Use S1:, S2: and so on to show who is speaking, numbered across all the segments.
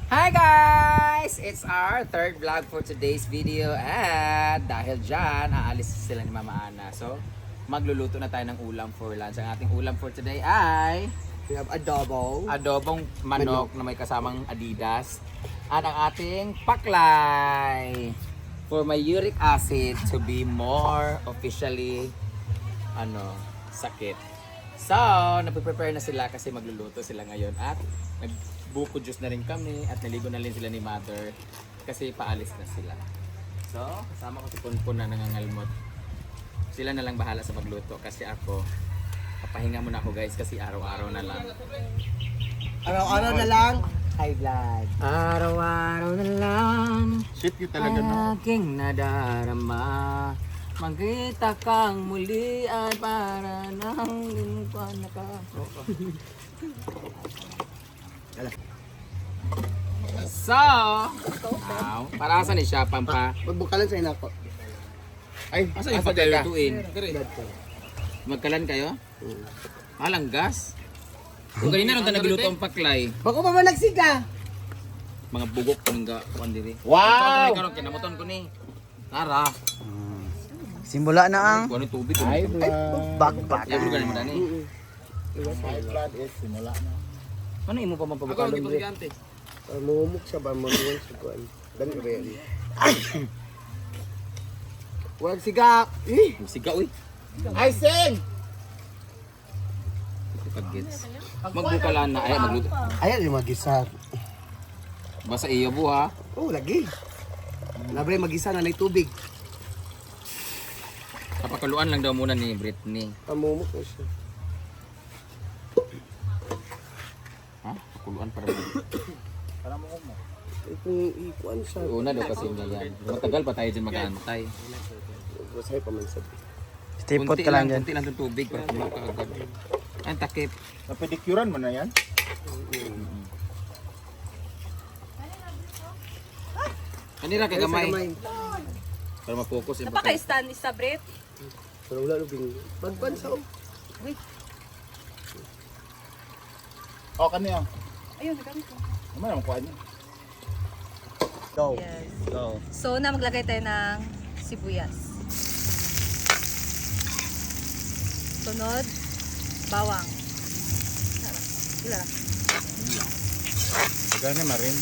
S1: Hi guys! It's our third vlog for today's video at dahil dyan, aalis sila ni Mama Ana. So, magluluto na tayo ng ulam for lunch. Ang ating ulam for today ay
S2: We have adobo.
S1: adobong manok na may kasamang Adidas at ang ating paklay for my uric acid to be more officially sakit. So, nagpe-prepare na sila kasi magluluto sila ngayon at nagbuko juice na rin kami at naligo na rin sila ni Mother kasi paalis na sila. So, kasama ko si Punpun na nangangalmot. Sila na lang bahala sa pagluto kasi ako papahinga muna ako guys kasi araw-araw na lang.
S2: Araw-araw na lang. High blood.
S1: Araw-araw na lang
S3: Shit you talaga no.
S1: aking nadarama. Magkita kang muli ay para nang limutan na ka. So, para saan siya, Pampa?
S2: Magbukalan sa inako.
S3: Ay,
S1: Asa yung pagkalutuin? Magkalan kayo? Alang gas? Kung kanina nung nagluto ang paklay,
S2: Bako pa man nagsiga.
S1: mga bugok ko nang kuan diri.
S3: Wow!
S1: Karon kinamuton ko ni. Tara.
S4: Simula na ang
S1: Kuan tubig.
S3: High
S1: Ay,
S3: blood.
S4: bagbag.
S1: bro ganun mo dani.
S3: High blood is simula na.
S1: Ano imo pa mapabukalon diri?
S2: Mumuk siya ba mamuwan sa kuan. Dan ready. Wag siga.
S1: Siga uy.
S3: I sing!
S1: Pag-gets. Magbukalan na ay magluto.
S2: Ayan yung magisa.
S1: Basta iyo buha.
S2: Oh, lagi. Labre magisa na tubig.
S1: Kapakaluan lang daw muna ni Britney.
S2: Mumuk na siya.
S1: Ha? Pakuluan para
S2: Kung ikuan siya.
S1: una daw kasi niya yan. Matagal pa tayo dyan mag-aantay.
S2: Masay pa man sabi.
S4: Stipot ka lang dyan.
S1: Kunti lang itong tubig para kumuha ka agad. Ang takip.
S3: Napedikuran mo na yan?
S1: Kanira kay gamay. Para ma-focus yung pagkain.
S5: Napaka-stand sa brief.
S2: Pero wala lubing. Pagpan sa o.
S3: O, kaniya.
S5: Ayun, nagamit ko.
S3: Ano naman kuha niya?
S2: Go.
S5: Yes.
S1: Go.
S5: So, maglagay tayo ng sibuyas. Sunod, bawang. Ila.
S3: Daga na marin.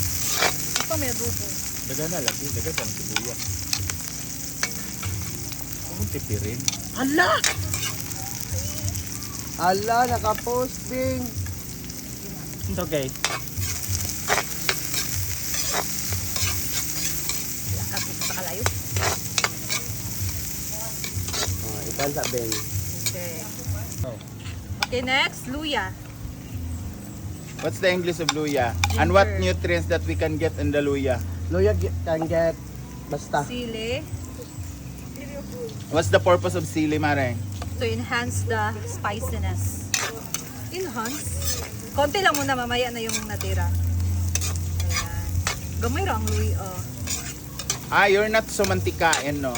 S5: Ito may adobo.
S3: Daga na lagi. Daga sa sibuya. Kung tipirin.
S2: Hala! Hala, nakaposting.
S3: It's okay.
S5: Ako sa kalayo.
S2: Ikan sa Ben.
S5: Okay.
S3: Oh.
S5: Okay, next, luya.
S3: What's the English of luya? And what nutrients that we can get in the luya?
S2: Loya can get basta.
S5: Sili.
S3: What's the purpose of sili, Mare?
S5: To enhance the spiciness. Enhance? Konti lang muna, mamaya na yung natira. Ayan. Gamay ra ang luya. Oh.
S3: Ah, you're not so mantikain, no?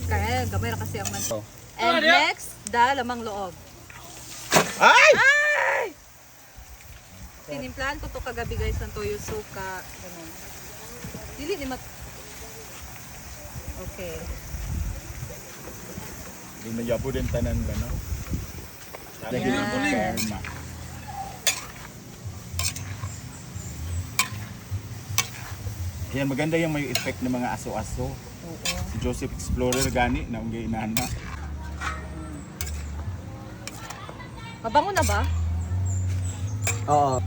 S5: Kaya gamay ra kasi ang man.
S3: Oh.
S5: And next, the lamang loob.
S3: Ay!
S5: Tinimplahan ko to kagabi guys ng toyo suka. Ganun. Dili ni mat... Okay.
S3: Hindi na yabo din tanan ba, no? Lagi
S5: Yan.
S3: na perma. Yan, maganda yung may effect ng mga aso-aso.
S5: Oo.
S3: Si Joseph Explorer gani na ang inana.
S5: Mabango na ba?
S2: Oo.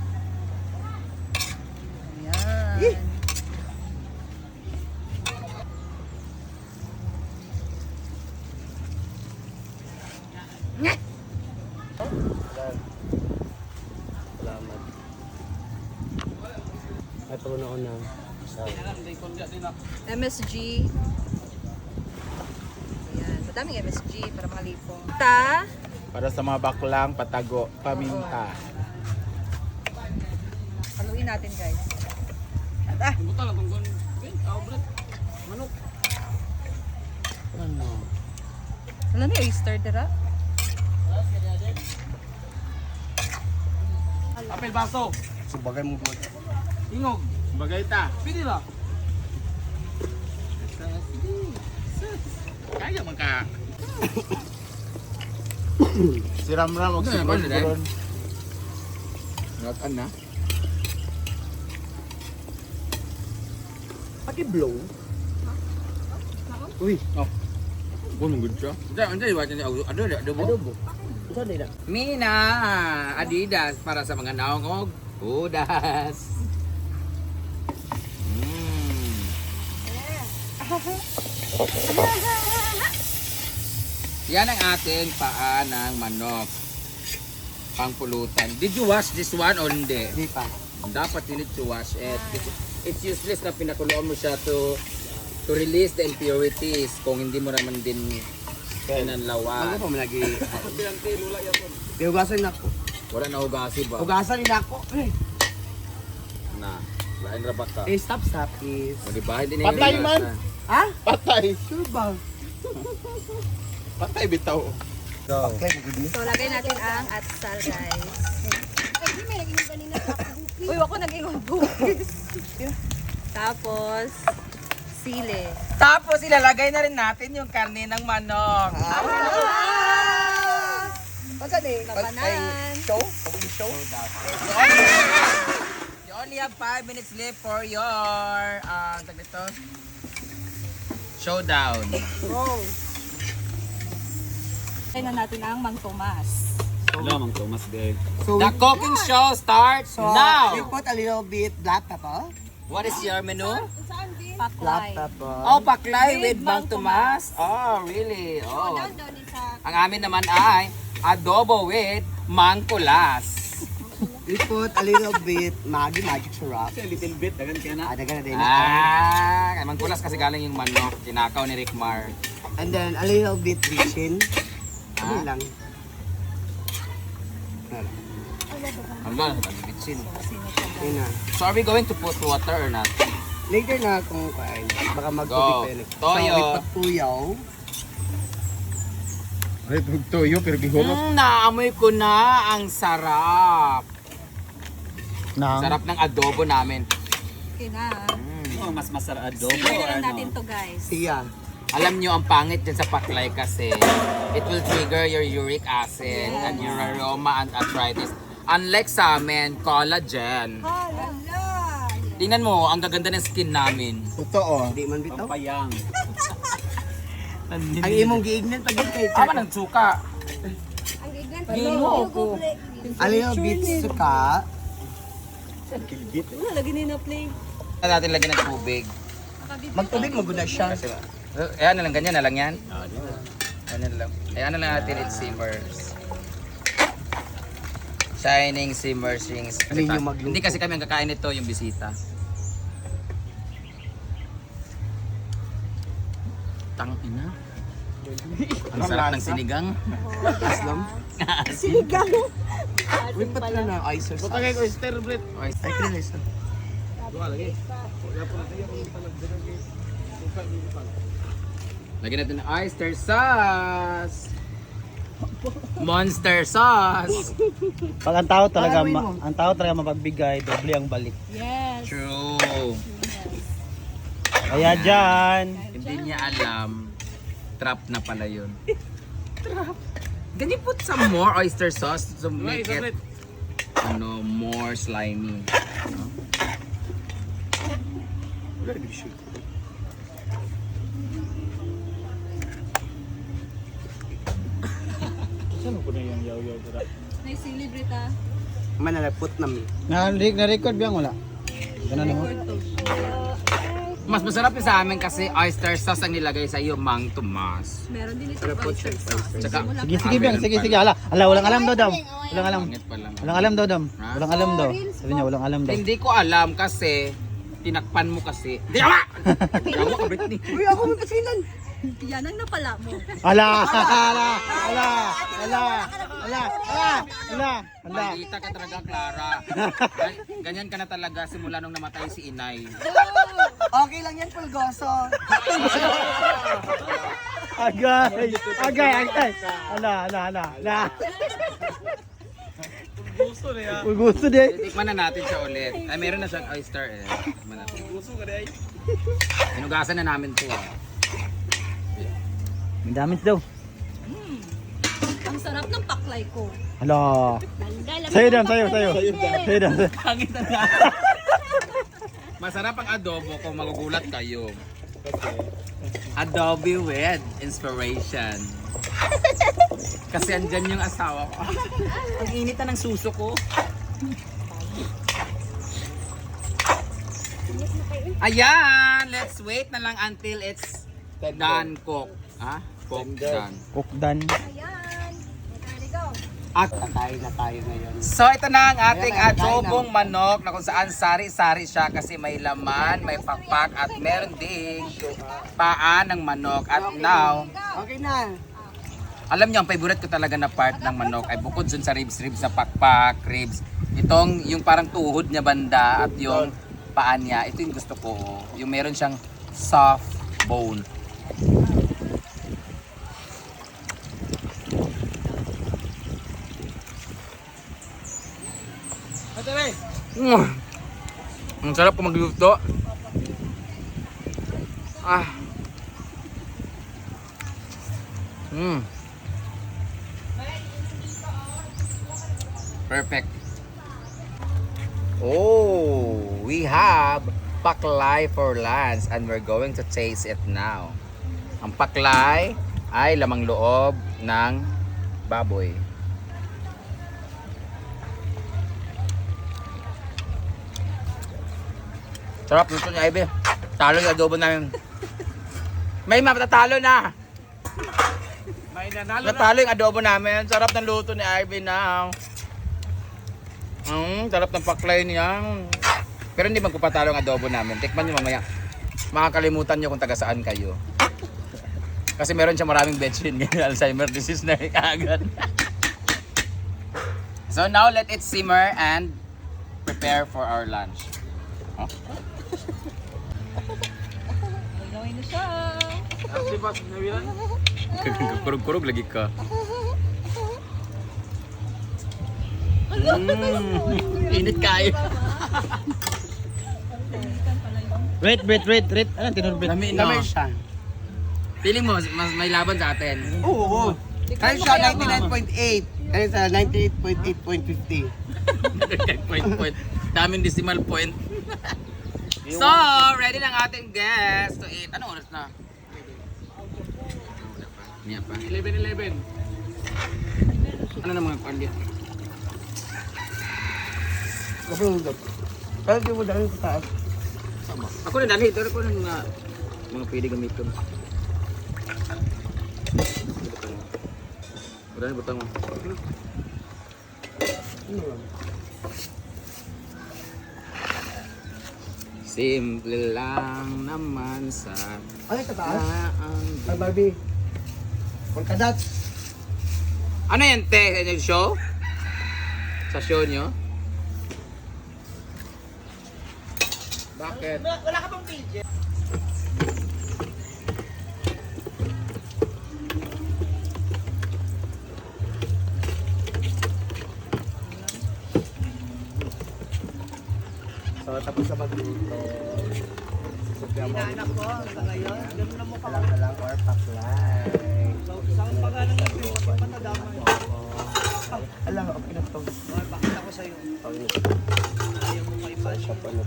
S5: Ayan.
S2: Salamat. Ay, pag una ko na.
S5: MSG. Ayan. Madaming MSG para makalipong. Ta.
S3: Para sa mga baklang, patago, paminta.
S5: Haluin natin guys.
S2: Ano?
S5: Wala na yung oyster dira.
S1: Apel baso.
S2: Subagay mo buhat.
S1: Ingog.
S3: Bagay ta.
S1: Pwede ba?
S3: Kaya man ka. Si Ramram og si
S1: Ano, ano,
S3: Ron.
S1: Nakan na.
S2: Paki-blow. Uy,
S1: Bunong good siya. Hindi, adobo.
S2: adobo. Saan na?
S1: Mina, Adidas para sa mga naong og hudas. Yan ang ating paa ng manok. Pangpulutan. Did you wash this one or hindi?
S2: Hindi pa.
S1: Dapat you need to wash it. It's useless na pinakuloan mo siya to release the impurities kung hindi mo naman din pinanlawan.
S2: Ako pa malagi. Hugasan na ako.
S1: Wala na hugasi ba?
S2: Hugasan din ako.
S1: Na. Lain ra ba ka?
S2: Stop is.
S1: O diba? Hindi na
S3: Patay
S1: yung
S3: man.
S1: hugasan.
S2: Ha?
S3: Patay.
S2: Sure ba?
S3: Patay bitaw.
S2: Okay, good.
S5: So, lagay natin ang atsal, guys. Uy, ako nag-ingon bukis. Tapos, sili.
S1: Tapos ilalagay na rin natin yung karne ng manok.
S2: Pagka din?
S5: Labanan.
S2: Show? Show?
S1: You only have 5 minutes left for your showdown.
S2: Wow.
S5: Lagay na natin ang Mang Tomas.
S2: So,
S1: The cooking show starts now.
S2: we put a little bit black pepper.
S1: What is your menu?
S2: Black
S5: Paklay.
S2: pepper.
S1: Oh, paklay with Bang Tomas. Oh, really? Oh. Ang amin naman ay adobo with mangkulas.
S2: We put a little bit magic syrup.
S3: A little bit dagan kaya na.
S2: Dagan na din.
S1: Kay mangkulas kasi galing yung manok. Kinakaw ni Rickmar.
S2: And then a little bit vichin. Ano lang.
S1: Hanggang, bitsin.
S2: Yun na.
S1: So are we going to put water or not?
S2: Later na kung kain. Baka
S1: Go.
S2: magtubig tayo.
S1: Toyo.
S2: So, we put tuyaw.
S3: Ay, tuyo pero gihurot.
S1: Naamoy ko na ang sarap.
S4: Nang.
S1: Sarap ng adobo namin.
S5: Okay na.
S3: Mas masarap
S5: Sili lang natin to, guys.
S2: Siya.
S1: Alam nyo, ang pangit dyan sa paklay kasi it will trigger your uric acid and your aroma and arthritis. Unlike sa amin, collagen. Tingnan mo, ang gaganda ng skin namin.
S3: Totoo.
S2: Hindi man bitaw.
S3: Payang.
S2: Ang imong giignan pag kay
S1: Tama ng suka.
S5: Gino ako.
S2: A little bit suka.
S5: Wala, lagi na play.
S1: Natin lagyan ng tubig.
S2: Magtubig maguna siya.
S1: Kasi, ayan na lang, ganyan na lang yan. Ganyan na lang. Ayan na lang natin, it simmers. Shining, simmering.
S2: Ano yung magluto?
S1: Hindi kasi kami ang kakain nito, yung bisita. Tang ina. Ang sarap ng sinigang.
S2: Aslam.
S5: Sinigang.
S2: We put na na oyster sauce.
S3: Butagay ko oyster bread.
S2: Ay, kaya
S1: Lagyan natin ng oyster sauce. Monster sauce.
S4: Pag ang tao talaga,
S2: Gagawin mo.
S4: ang tao talaga mapagbigay, doble ang balik.
S5: Yes.
S1: True.
S4: Kaya dyan.
S1: Hindi niya alam. Trap na pala yun. Trap. Can you put some more oyster sauce to make it more slimy?
S5: May sili, Brita.
S2: Manalapot namin.
S4: Na-record ba wala? Ganun mo.
S1: Mas masarap yun sa amin kasi oyster sauce ang nilagay sa iyo, Mang Tomas.
S5: Meron din ito oyster sauce.
S1: Tsaka,
S4: Sige, sige, Biang. Sige, sige. Hala, walang alam daw, Dam. Walang alam.
S1: Pangit pa lang.
S4: Walang alam daw, Dam.
S1: Ha?
S4: Walang alam daw. Sabi niya, walang alam daw.
S1: Hindi ko alam kasi tinakpan mo kasi. Di ka ba? Yawa ka, Britney.
S2: Uy, ako may pasilan.
S5: Yan ang napala mo.
S4: Hala, hala, hala, hala, hala, hala, hala.
S1: Maldita ka talaga, Clara. Ganyan ka na talaga simula nung namatay si Inay.
S2: Okay lang yan, Pulgoso.
S4: Agay, agay, agay. Hala, hala, hala, hala. Uy, gusto di.
S1: Tikman na natin siya ulit. Ay, meron na siyang oyster eh. Tikman natin. Hinugasan na namin to.
S4: May damage daw.
S5: Ang sarap ng paklay ko.
S4: Hala. Sa'yo Dan, sa'yo. Sa'yo Dan.
S1: Masarap ang adobo kung magugulat kayo. Adobe with inspiration. Kasi andyan yung asawa ko. Ang init na ng suso ko. Ayan! Let's wait na lang until it's done cook. Ha? Cook done.
S4: Cook Dan.
S5: Ayan. There we go.
S1: At
S2: Kakain na tayo ngayon.
S1: so ito na ang ating adobong manok na kung saan sari-sari siya kasi may laman, may pakpak at meron ding paa ng manok. At now,
S2: Okay na.
S1: alam niyo ang favorite ko talaga na part ng manok ay bukod dun sa ribs sa pakpak, ribs. Itong yung parang tuhod niya banda at yung paa niya, ito yung gusto ko. Yung meron siyang soft bone. Ang sarap kung magluto. Ah. Perfect. Oh, we have paklay for lunch and we're going to taste it now. Ang paklay ay lamang loob ng baboy. Sarap nito ni Ivy. Talo yung adobo namin. May matatalo na.
S3: May nanalo na.
S1: Natalo yung adobo namin. Sarap ng luto ni Ivy na. Sarap ng paklay niya. Pero hindi magpapatalo ang adobo namin. Tikman nyo mamaya. Makakalimutan nyo kung taga saan kayo. Kasi meron siya maraming betchin. Alzheimer disease na agad. So now let it simmer and prepare for our lunch. Huh?
S5: Gagawin na siya.
S1: Kurog-kurog lagi ka. Init kayo.
S4: Wait. Anong tinurbit?
S1: Lami
S2: Lamay siya.
S1: Feeling mo, mas may laban sa atin.
S2: Oo. Kaya siya 99.8. Kaya sa 98.8.50.
S1: point. Daming decimal point. So, ready na ang ating guest to eat. Anong oras na? Niya pa.
S3: 11.
S1: Ano na mga kwan dito?
S2: Kapulog. Pero di mo dahil sa taas.
S1: Ako na dali. Ito ko ng mga pwede gamitin. Udah na butang mo. Simple lang naman sa
S2: Ay, sa taas.
S1: daan.
S2: Ay, Barbie. Pagkadat.
S1: Ano yan, te? Yung show? Sa show nyo? Bakit?
S2: Wala ka pang video. So, tapos sa magluto. Inaanak ko, hanggang ngayon. Ganun na mukha ko. Lang or paklay. Saan pa nga nang patadamay? Alam, okay na ito. Pakita ko sa'yo. Ayaw mo maiba siya pa na.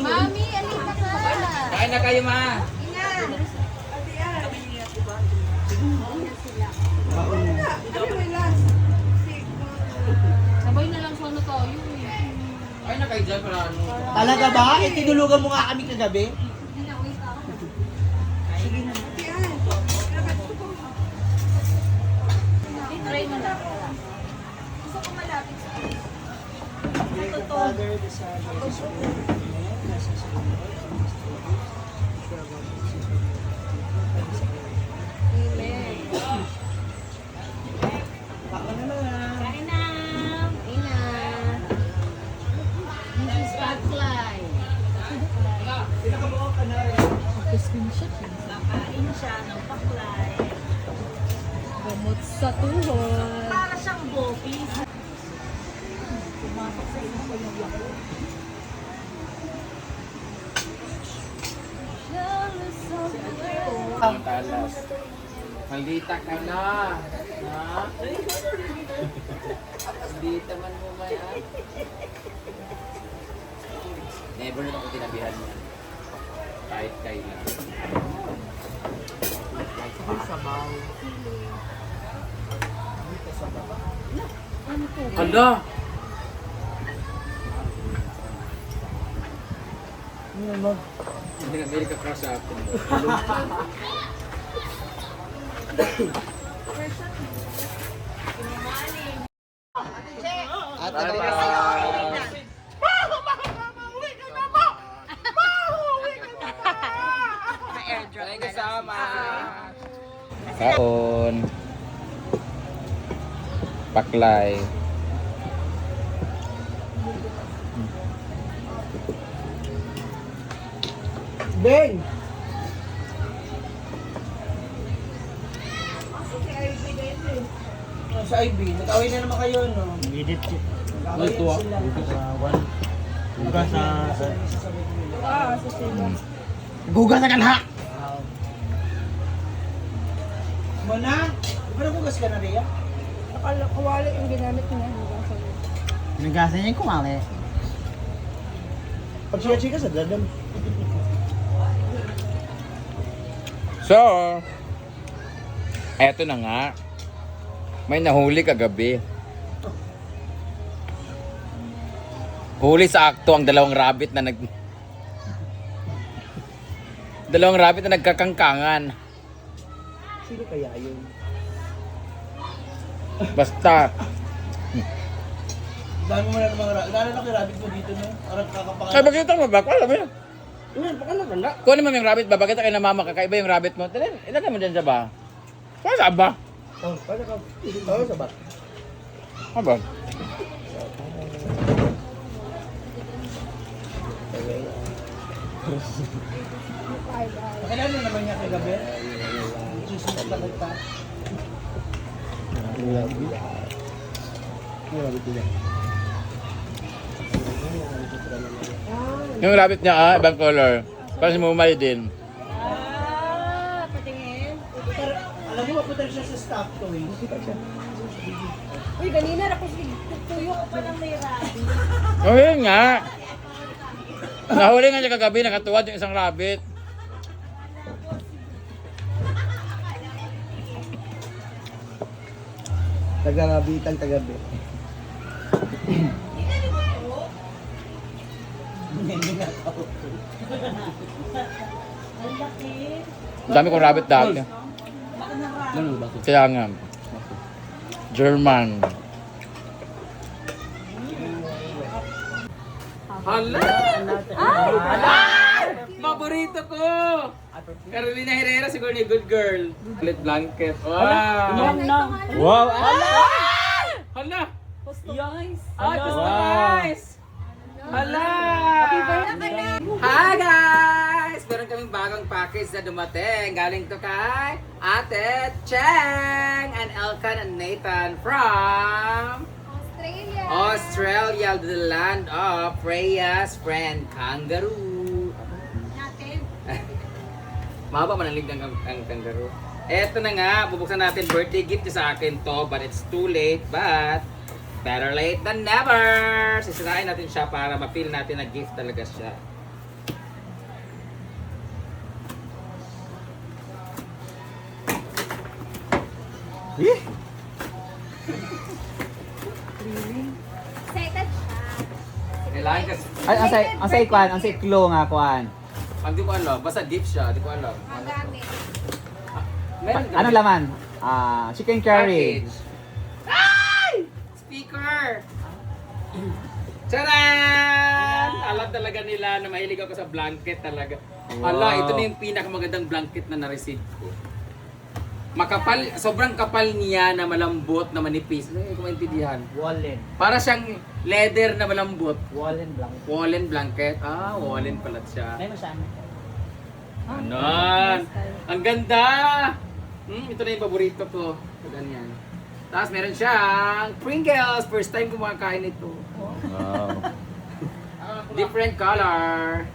S6: Mami, alika ka.
S1: Kain na kayo, ma!
S6: Sabay na lang sana tayo.
S1: Kain na kayo dyan para ano?
S2: Talaga ba? Tinulugan mo nga kami kagabi?
S6: Try mo na. Gusto ko malapit sa Ito to.
S5: Gamot sa tuhod.
S6: Para siyang Bobby.
S1: Ang talas. Maldita ka na. Ha? Maldita man mo ba yan? Never na ako tinabihan mo. Kahit kailan. Ala! Hindi nga, may ka-crush sa akin. Ay, kasama. Kaon. Paklay.
S2: Beng! Sa IB, nag-away na naman kayo, no?
S4: Edit.
S2: Nag-away na sila.
S4: Bukas sa...
S2: Bugas na kanha! Mana? Di ba nagugas ka na, Rhea?
S5: Kawali yung ginamit niya.
S4: Nagasan niya yung kumali.
S2: Pag siya-chika sa dadam.
S1: So, eto na nga. May nahuli kagabi. Huli sa akto ang dalawang rabbit na dalawang rabbit na nagkakangkangan.
S2: Sino kaya yun?
S1: Basta,
S2: Dami mo na ng mga rabbit. Naalala ko yung rabbit mo dito, no? Parang
S1: ay
S2: kakapangan.
S1: bakit ang mabak? Alam mo yun?
S2: Yan, baka lang ganda.
S1: Kunin mo yung rabbit ba? Bakit kayo na mama kakaiba yung rabbit mo? Tala, ilagay mo dyan sa ba? Kaya sa ba?
S2: Oh, paano ka? Oo, sa bak.
S1: Aba?
S2: Pakilala naman niya kay Gabi. Susunod na kita.
S1: Yung rabbit niya ibang color. Kasi mumay din.
S5: Patingin.
S2: Pero, alam mo, mapunta siya sa staff toys.
S5: Uy, ganina na kasi tuyok pa ng may rabbit.
S1: Oh, yun nga. Nahuli nga siya kagabi, nakatuwad yung isang rabbit.
S2: Taga-rabitan, taga-be.
S1: Ang dami kong rabbit dati. Kaya nga. German. Hala! Hala! Paborito ko! Carolina Herrera, siguro ni Good Girl. Split blanket. Wow!
S4: Wow!
S1: Hala!
S5: Guys.
S1: Ay, customize! Hala! Hi guys! Meron kaming bagong package na dumating. Galing to kay Ate Cheng and Elkan and Nathan from Australia, the land of Freya's friend kangaroo. Mahaba man ang ligdan ang kangaroo. Eto na nga, bubuksan natin birthday gift niya sa akin to, but it's too late, but better late than never. Sisirain natin siya para ma-feel natin na gift talaga siya.
S6: Excited siya.
S1: Kailangan kasi,
S4: Ay, ang say kwan, ang say clue nga kwan.
S1: ang di ko alam, basta deep siya, di ko alam.
S6: Magamit.
S1: Meron kami-
S4: Anong laman? Chicken curry.
S1: Package. Ay! Speaker! Charan! Alam talaga nila na mahilig ako sa blanket talaga. Ala, ito na yung pinakamagandang blanket na na-receive ko. Makapal, sobrang kapal niya na malambot na manipis. Ano yung maintindihan?
S2: Wallen.
S1: Para siyang leather na malambot.
S2: Wallen blank.
S1: Woolen blanket. Ah, woolen pala siya.
S2: Ay, masama.
S1: Anon! Ang ganda! Ito na yung paborito ko. So, ganyan. Tapos meron siyang Pringles. First time kumakain ito.
S3: Wow.
S1: Different color.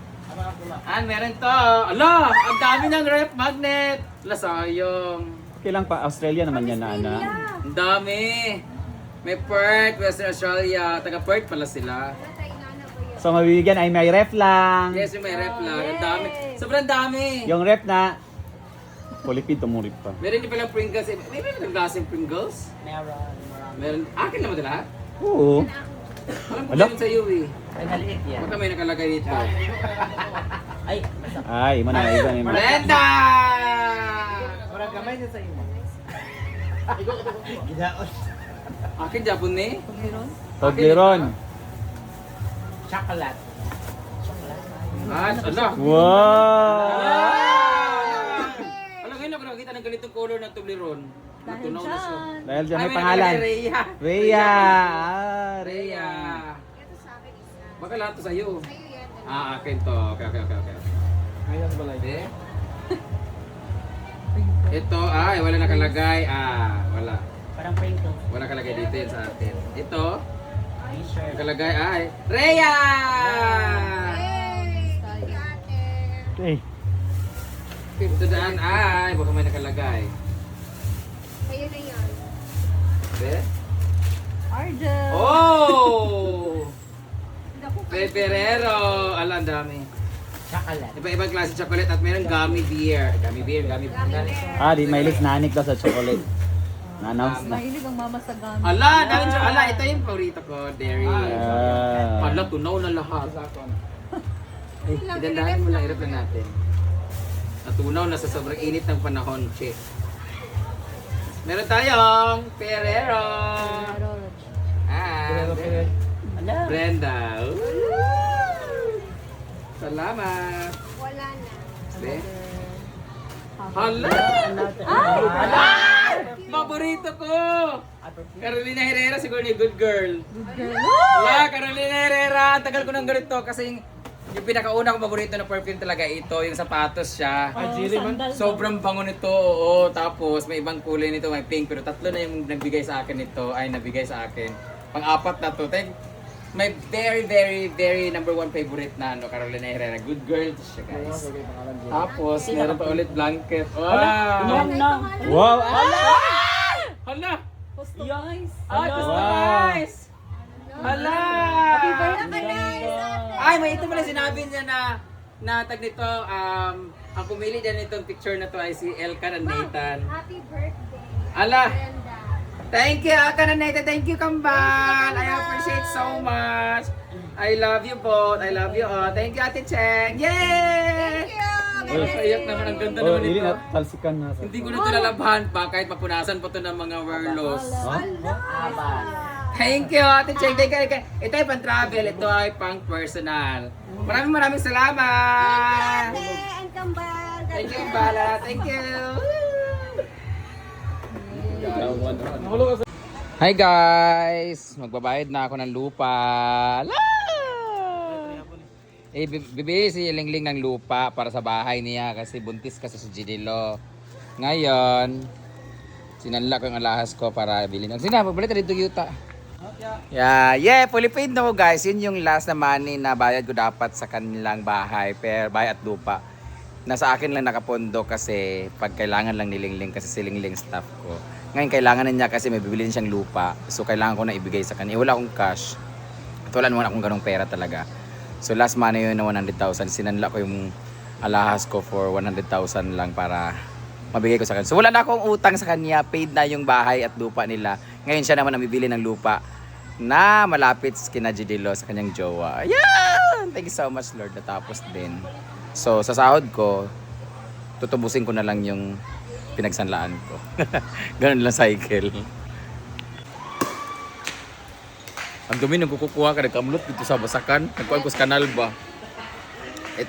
S1: And meron to. Ala! Ang dami ng ref magnet. Ala, sayang.
S3: Okay lang pa, Australia naman yan na ana.
S1: Ang dami. May Perth, Western Australia. Taga Perth pala sila.
S4: So mabibigyan ay may ref lang.
S1: Yes, yung may ref lang. Ang dami. Sobrang dami.
S4: Yung ref na Polipid tumurit pa.
S1: Meron din palang Pringles. May meron klaseng Pringles? Meron. Akin naman lahat?
S4: Oo.
S1: Alam ko
S4: Ala?
S1: meron sa iyo eh.
S2: Ay, maliit yan.
S1: Baka may nakalagay dito.
S2: Ay,
S4: Ay, mana iba ni
S1: Brenda!
S2: Parang gamay na sa imo. Gidaon.
S1: Akin Japon eh.
S4: Toblerone.
S2: Chocolate.
S1: Ah, ala.
S4: Wow!
S1: Alam ngayon ako nakakita ng ganitong color ng Toblerone. Natunaw na siya.
S4: Dahil dyan may
S1: Ay,
S4: pangalan.
S1: nakalagay Rhea.
S4: Rhea.
S1: Rhea.
S4: Rhea.
S1: Baka lahat to sa'yo. Ah, akin to. Okay.
S2: Ngayon ba lang?
S1: Eh? Ito, ay, wala nakalagay. Wala.
S2: Parang Pringles.
S1: Wala nakalagay dito yun sa atin. Ito,
S2: T-shirt.
S1: nakalagay ay, Rhea!
S4: Eh,
S1: Ito daan ay, baka may nakalagay.
S6: Kayo na yan.
S1: Eh?
S5: Argel.
S1: Oh! Peperero! Ala, ang dami.
S2: Chocolate.
S1: Iba-ibang klase chocolate at mayroong gummy beer. Gummy beer.
S4: di mahilig nanik daw sa chocolate. Na-announce na.
S5: Mahilig ang mama sa gamit.
S1: Ala, dami siya. Ala, ito yung paborito ko. Dairy.
S4: Ah.
S1: Ala, tunaw na lahat. Idandahan mo lang, irap lang natin. Natunaw na sa sobrang init ng panahon, che. Meron tayong Ferrero.
S2: Ala.
S1: Brenda. Salamat.
S6: Wala na.
S1: Be? Hala! Paborito ko! Carolina Herrera, siguro ni Good Girl. Wala, Carolina Herrera. Ang tagal ko ng ganito kasi yung pinakauna kong paborito na perfume talaga ito, yung sapatos siya. Sobrang bango nito, oo. Tapos may ibang kulay nito, may pink. Pero tatlo na yung nagbigay sa akin nito, ay nabigay sa akin. Pang-apat na to. My very number one favorite na Carolina Herrera. Good girl to siya, guys. Tapos, meron pa ulit blanket. Wow!
S4: Wow!
S1: Hala!
S5: Guys.
S1: Customize! Hala! Ay, may ito pala sinabi niya na tag nito, ang pumili dyan nitong picture na to ay si Elkan and Nathan.
S6: Happy birthday.
S1: Ala!
S6: Brenda.
S1: Thank you, Elkan and Nathan. Thank you, Kambal. I appreciate so much. I love you both. I love you all. Thank you, Ate Cheng. Yay!
S6: Thank you.
S1: Iyak naman. Ang ganda
S4: Oh,
S1: naman
S4: dili
S1: ito.
S4: na talsikan na.
S1: Hindi ko na ito lalabhan pa kahit mapunasan pa ito ng mga werlos. Thank you, Ate Cheng. Thank you. Ito ay pang-travel. Ito ay pang-personal. Maraming salamat.
S6: Ate and Kambal.
S1: Thank you, Bala. Thank you. Hi guys! Magbabayad na ako ng lupa. Bibili si Lingling ng lupa para sa bahay niya kasi buntis kasi si Ginilo. Ngayon, sinanla ko yung alahas ko para bilhin. Pagbalik na dito yuta. Yeah, Filipino guys. Yun yung last na money na bayad ko dapat sa kanilang bahay. Bahay at lupa. Nasa akin lang nakapondo kasi pag kailangan lang ni Lingling kasi si Lingling staff ko. Ngayon kailangan na niya kasi may bibilin siyang lupa. So kailangan ko na ibigay sa kanya. Wala akong cash. At wala naman akong ganong pera talaga. So last money yun na 100,000. Sinanla ko yung alahas ko for 100,000 lang para mabigay ko sa kanya. So wala na akong utang sa kanya. Paid na yung bahay at lupa nila. Ngayon siya naman ang bibili ng lupa na malapit kina Gidilo sa kanyang jowa. Ayan! Thank you so much Lord. Natapos din. So sa sahod ko, tutubusin ko na lang yung pinagsanlaan ko. Ganun lang cycle. Ang dumi nung kukuha ka, nagkamulot dito sa basakan. Nagkuhan ko sa kanal ba?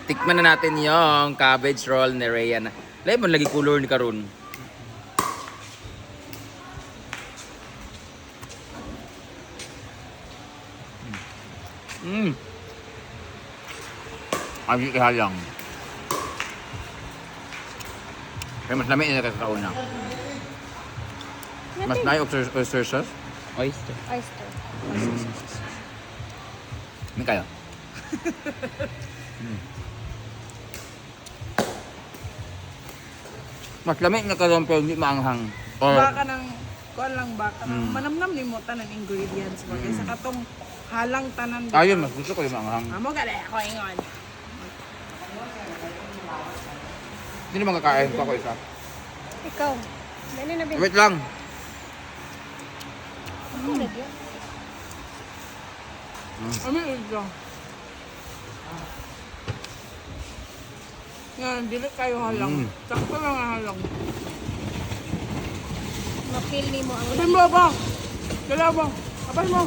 S1: Tikman na natin yung cabbage roll ni Rhea. Lagi mo lagi color ni Karun. Ang ihalang. Kaya mas lamig na kakauna.
S3: Mas na yung oyster sauce?
S4: Oyster.
S6: Oyster.
S1: May kayo. Mas lamig na karon pero hindi maanghang. Or,
S7: Baka ng, kuan lang baka ng manamnam ni mo tanan ingredients ba. Kaysa katong halang tanan.
S1: ayun, mas gusto ko yung maanghang.
S7: Amo gala ako ingon.
S1: Hindi naman kakain pa ako isa.
S6: Ikaw. Dali na,
S1: Wait lang.
S6: Ano lagyan?
S7: Ano ito? Yan, dili kayo halang. Sakto lang ang halang.
S6: Ma-feel ni mo ang
S7: Kapal mo ba? Kala mo? Kapal mo?